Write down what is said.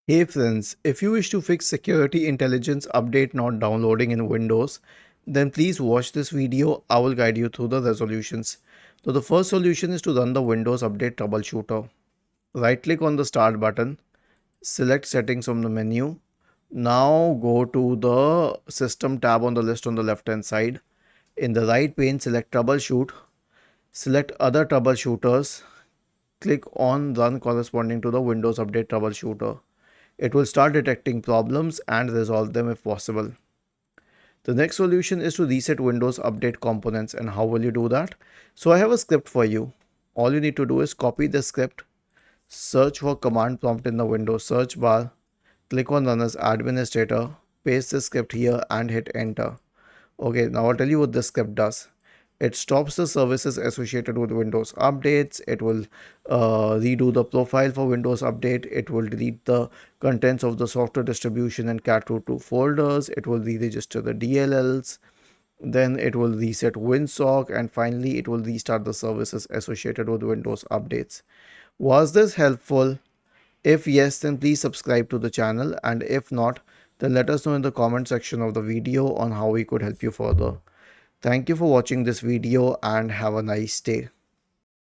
Hey friends, if you wish to fix security intelligence update not downloading in Windows, then please watch this video. I will guide you through the resolutions. So the first solution is to run the Windows Update Troubleshooter. Right click on the Start button, select Settings from the menu. Now go to the System tab on the list on the left hand side. In the right pane, select Troubleshoot. Select Other Troubleshooters. Click on Run corresponding to the Windows Update Troubleshooter. It will start detecting problems and resolve them if possible. The next solution is to reset Windows Update components. And how will you do that? So I have a script for you. All you need to do is copy the script, search for command prompt in the Windows search bar, click on Run as administrator, paste the script here and hit enter. Okay, now I'll tell you what this script does. It stops the services associated with Windows updates. It will redo the profile for Windows update. It will delete the contents of the software distribution and cat root to folders. It will re-register the DLLs. Then it will reset WinSock, and finally it will restart the services associated with Windows updates. Was this helpful? If yes, then please subscribe to the channel, and if not, then let us know in the comment section of the video on how we could help you further. Thank you for watching this video and have a nice day.